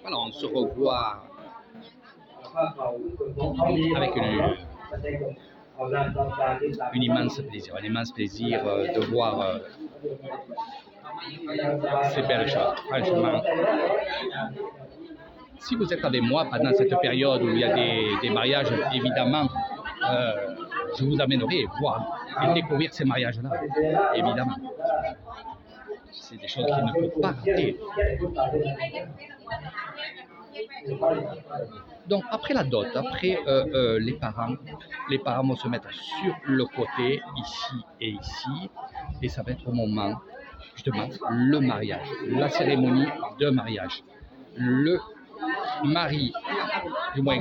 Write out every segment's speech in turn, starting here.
Voilà, on se revoit avec un immense plaisir de voir ces belles choses. Franchement, si vous êtes avec moi pendant cette période où il y a des mariages, évidemment, je vous amènerai voir et découvrir ces mariages-là, évidemment. C'est des choses qui ne peuvent pas rater. Donc après la dot, après les parents vont se mettre sur le côté, ici et ici, et ça va être au moment, justement, le mariage, la cérémonie de mariage. Le mari, du moins,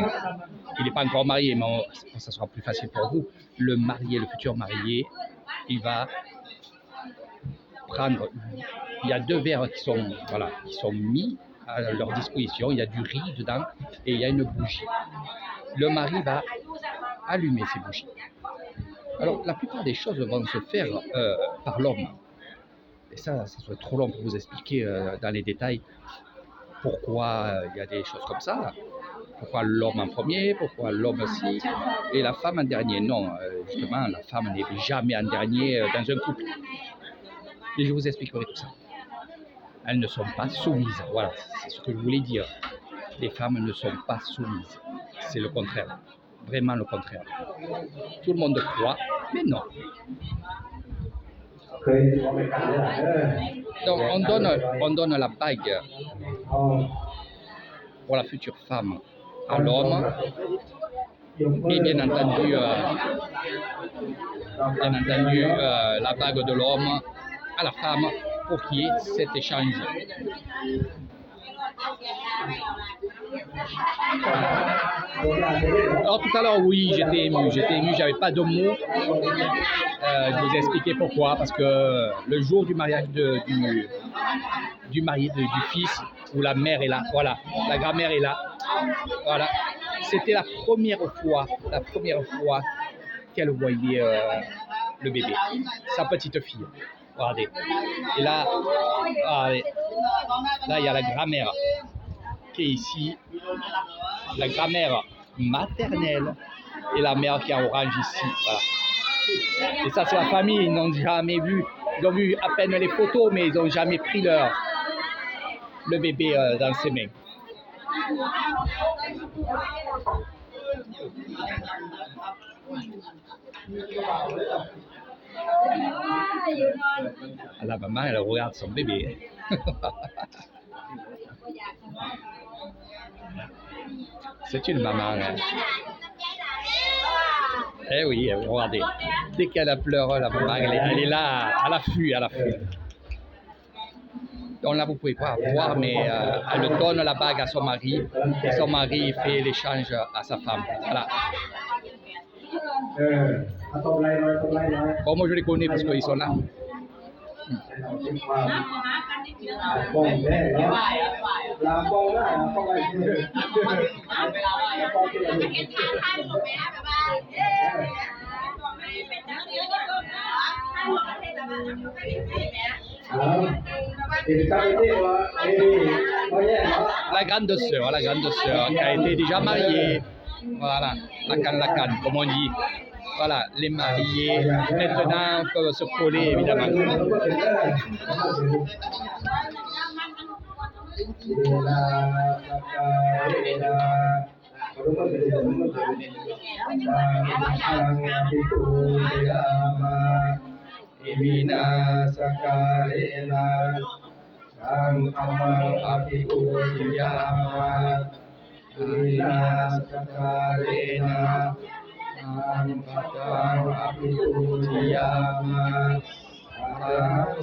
il n'est pas encore marié, mais ça sera plus facile pour vous. Le marié, le futur marié, il va prendre, il y a 2 verres qui sont mis à leur disposition, il y a du riz dedans et il y a une bougie. Le mari va allumer ces bougies. Alors, la plupart des choses vont se faire par l'homme. Et ça serait trop long pour vous expliquer dans les détails pourquoi il y a des choses comme ça. Pourquoi l'homme en premier, pourquoi l'homme aussi, et la femme en dernier. Non, justement, la femme n'est jamais en dernier dans un couple. Et je vous expliquerai tout ça. Elles ne sont pas soumises. Voilà, c'est ce que je voulais dire. Les femmes ne sont pas soumises. C'est le contraire. Vraiment le contraire. Tout le monde croit, mais non. Donc on donne la bague pour la future femme à l'homme. Et bien entendu la bague de l'homme à la femme pour qu'il y ait cet échange. Alors tout à l'heure, oui, j'étais ému, j'avais pas de mots. Je vous ai expliqué pourquoi, parce que le jour du mariage du mari, du fils, où la mère est là, voilà, la grand-mère est là, voilà, c'était la première fois qu'elle voyait le bébé, sa petite fille. Regardez. Et là, regardez. Là, il y a la grand-mère qui est ici, la grand-mère maternelle et la mère qui est en orange ici. Voilà. Et ça, c'est la famille. Ils n'ont jamais vu. Ils ont vu à peine les photos, mais ils n'ont jamais pris le bébé dans ses mains. La maman, elle regarde son bébé. C'est une maman. Hein. Eh oui, regardez. Dès qu'elle pleure, la maman, elle est là, à l'affût. Donc là, vous ne pouvez pas voir, mais elle donne la bague à son mari. Et son mari fait l'échange à sa femme. Voilà. Bon, moi, je les connais parce qu'ils sont là. La grande sœur qui a été déjà mariée. Voilà, la canne, comme on dit. Voilà, les mariés, maintenant, peuvent se coller, évidemment.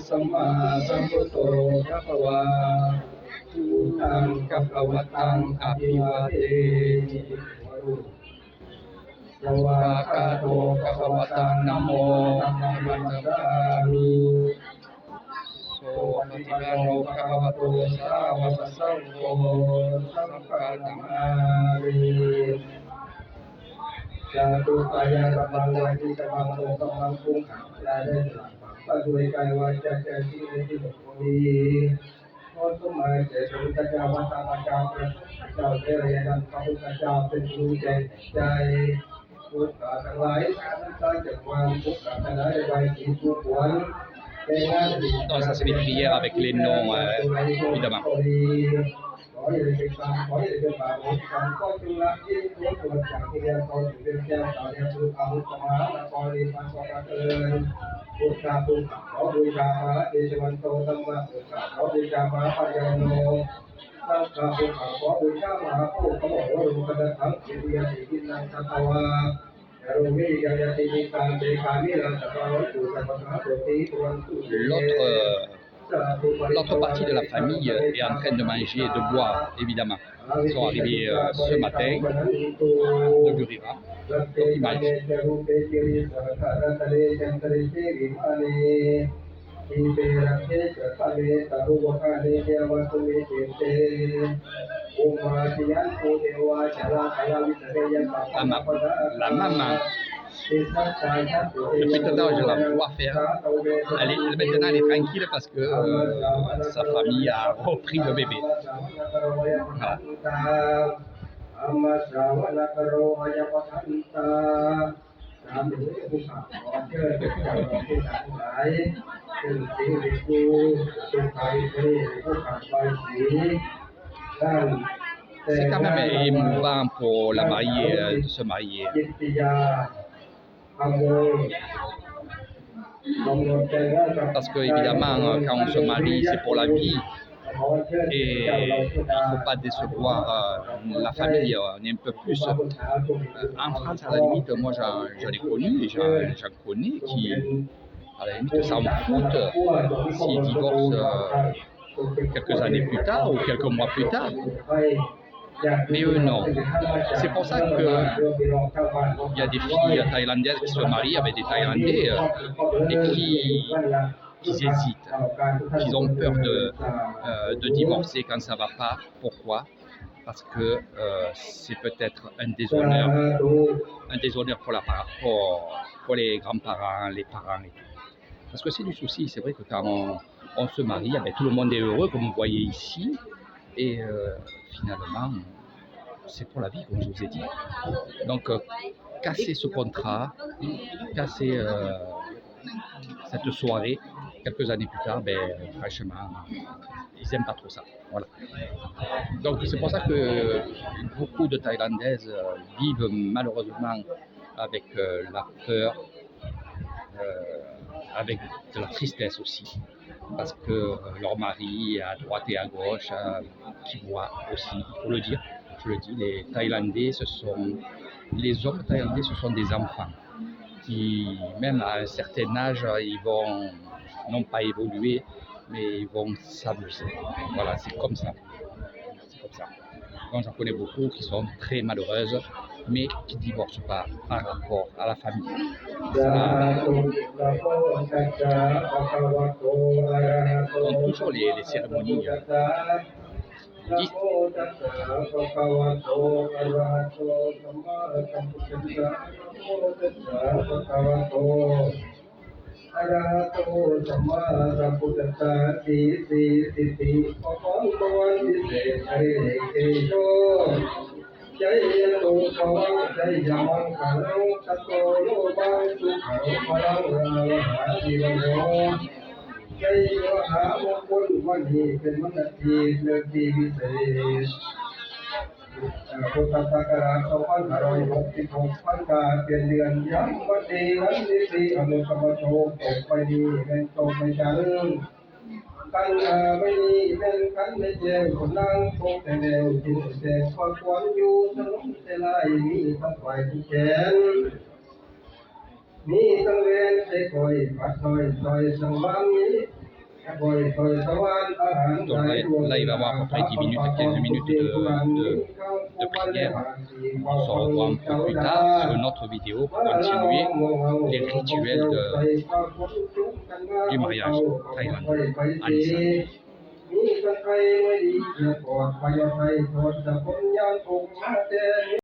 Sama sambuto kapawa tutang kapawatang apiwate wakato kapawatang namo namatami so patibano kapawato sawasasangko sangkatamari jatuh kaya kapal lagi kapal kampung ada ด้วยกายวาจาใจที่ไม่ที่หลบหลี ขอสมัยเจริญพระเจ้าวัฒนเจ้าพระเจ้าเทระยดันพระพุทธเจ้าเป็นครูใจพุทธะทั้งหลายท่านจักรวาลพุทธะทั้งหลายใบสีทุกวัน Non, ça c'est les prières avec les noms, évidemment. ขออย่าได้เป็นบาปขออย่าได้เป็นบาปของการก็จงละที่ตัวตนจากที่เรียนตนถึงเป็นแก้วตาเรียนรู้อาวุธสมาและกอรีพันธ์กระเทินพุทธาภูมิขอบูชาพระเดชวันโตธรรมะพุทธาขอบูชาพระปัญญาโนสังฆาภูมิขอบูชามหาภูมิขอโอรุกระถังสิริยติกินังสัตวาโรมิยายติมิตังเดกามิลาสัตวะตุสัพพะโตติตุวันตุ L'autre partie de la famille est en train de manger et de boire, évidemment. Ils sont arrivés ce matin de Gurira, donc ils mangent. La maman, depuis tout à l'heure, je la vois faire. Maintenant, elle est tranquille parce que sa famille a repris le bébé. C'est quand même émouvant pour la mariée de se marier. Parce que évidemment, quand on se marie, c'est pour la vie. Et il ne faut pas décevoir la famille, on est un peu plus. En France, à la limite, moi j'en ai connu et j'en connais qui, à la limite, s'en foutent s'ils divorcent quelques années plus tard ou quelques mois plus tard. Mais eux, non. C'est pour ça qu'il y a des filles thaïlandaises qui se marient avec des Thaïlandais et qui hésitent, qui ont peur de divorcer quand ça ne va pas. Pourquoi? Parce que c'est peut-être un déshonneur pour les grands-parents, les parents et tout. Parce que c'est du souci. C'est vrai que quand on se marie, tout le monde est heureux, comme vous voyez ici. Et finalement, c'est pour la vie, comme je vous ai dit. Donc, casser ce contrat, casser cette soirée, quelques années plus tard, franchement, ils n'aiment pas trop ça. Voilà. Donc, c'est pour ça que beaucoup de Thaïlandaises vivent malheureusement avec la peur, avec de la tristesse aussi. Parce que leur mari, à droite et à gauche, qui voient aussi, il faut le dire, je le dis, les hommes thaïlandais, ce sont des enfants qui, même à un certain âge, ils vont, non pas évoluer, mais ils vont s'amuser. Voilà, c'est comme ça. Donc j'en connais beaucoup qui sont très malheureuses, mais qui ne divorcent pas par rapport à la famille. Donc toujours les cérémonies bouddhistes.พุทธศักราช2566พันกาเปลี่ยนเดือนย้ำวันดีวันที่สี่อนุสมโชคตกไปดีเป็นโตไม่จารึงตั้งไม่ดีเป็นขันไม่เจ้าคนนั่งคงแต่เร็วจิตแต่ความหวังอยู่สนุกแต่ไล่มีทั้งฝ่ายที่แขนมีทั้งเวรใส่คอยปัดซอยสังวางนี้ Donc là, il va y avoir à peu près 10 minutes, 15 minutes de prière. On se revoit un peu plus tard sur une autre vidéo pour continuer les rituels du mariage thaïlandais à Nissan.